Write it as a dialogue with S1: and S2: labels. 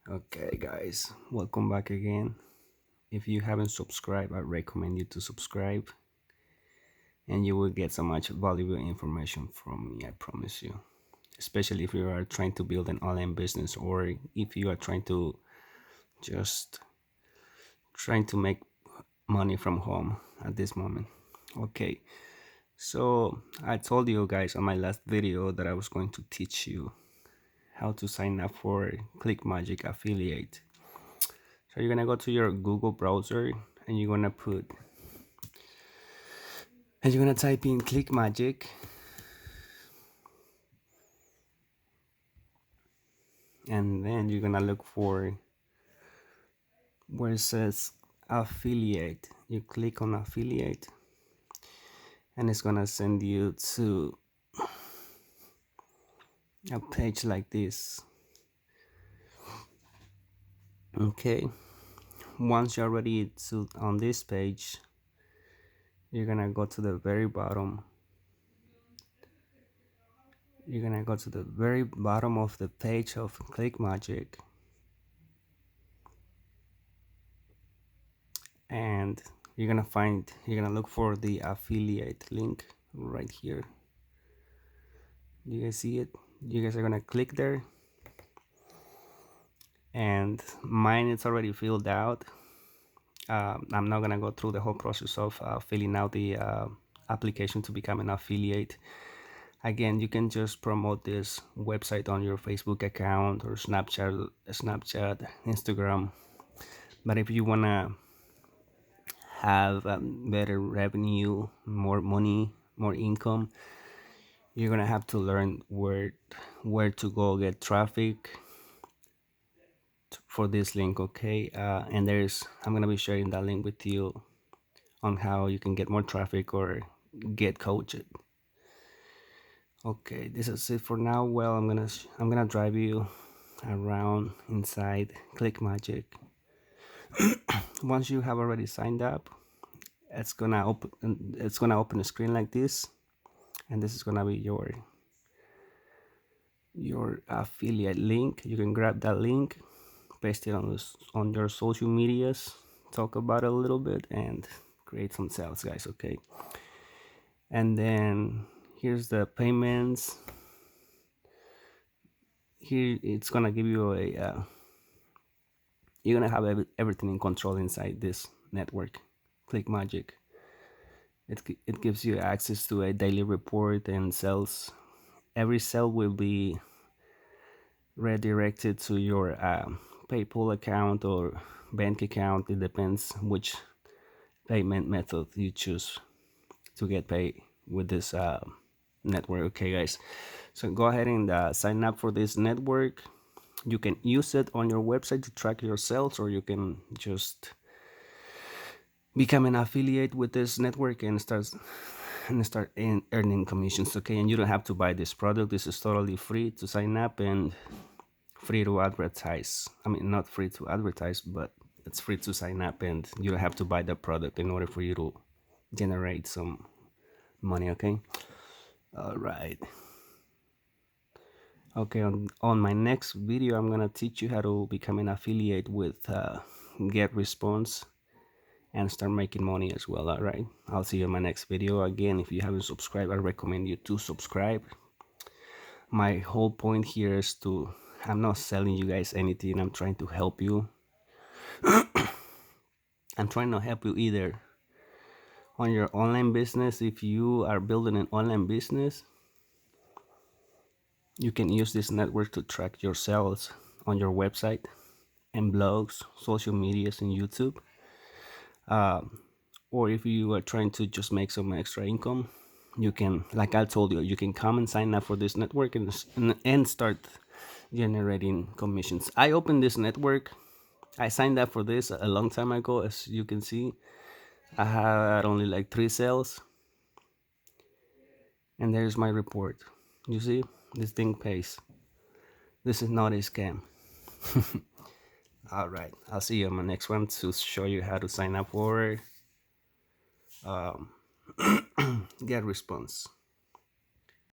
S1: Okay, guys, welcome back again. If you haven't subscribed, I recommend you to subscribe, and you will get so much valuable information from me. I promise you. Especially if you are trying to build an online business, or if you are just trying to make money from home at this moment. Okay, so I told you guys on my last video that I was going to teach you how to sign up for clickmagick affiliate. So you're gonna go to your Google browser and you're gonna type in clickmagick, and then you're gonna look for where it says affiliate. You click on affiliate and it's gonna send you to a page like this. Okay, once you're ready to on this page, you're gonna go to the very bottom. You're gonna go to the very bottom of the page of clickmagick, and you're gonna look for the affiliate link right here. You guys see it? You guys are gonna click there, and mine is already filled out. I'm not gonna go through the whole process of filling out the application to become an affiliate. Again, you can just promote this website on your Facebook account or Snapchat, Instagram. But if you wanna have better revenue, more money, more income, you're gonna have to learn where to go get traffic for this link. Okay, and I'm gonna be sharing that link with you on how you can get more traffic or get coached. Okay, this is it for now. Well, I'm gonna drive you around inside clickmagick. Once you have already signed up, it's gonna open a screen like this, and this is gonna be your affiliate link. You can grab that link, paste it on your social medias, talk about it a little bit, and create some sales, guys. Okay, and then here's the payments. Here it's gonna give you you're gonna have everything in control inside this network. clickmagick, it gives you access to a daily report and sales. Every sale will be redirected to your PayPal account or bank account. It depends which payment method you choose to get paid with this network. Okay, guys, so go ahead and sign up for this network. You can use it on your website to track your sales, or you can just become an affiliate with this network and start earning commissions. Okay, and you don't have to buy this product. This is totally free to sign up and free to advertise. I mean, not free to advertise, but it's free to sign up, and you don't have to buy the product in order for you to generate some money. Okay, all right. Okay, on my next video, I'm gonna teach you how to become an affiliate with GetResponse and start making money as well. All right, I'll see you in my next video. Again, if you haven't subscribed, I recommend you to subscribe. My whole point here is I'm not selling you guys anything. I'm trying to help you. I'm trying to help you either on your online business. If you are building an online business, you can use this network to track your sales on your website and blogs, social medias, and YouTube. Or if you are trying to just make some extra income, you can, like I told you, you can come and sign up for this network and start generating commissions. I opened this network. I signed up for this a long time ago. As you can see, I had only like 3 sales, and there's my report. You see, this thing pays. This is not a scam. All right, I'll see you on my next one to show you how to sign up for GetResponse.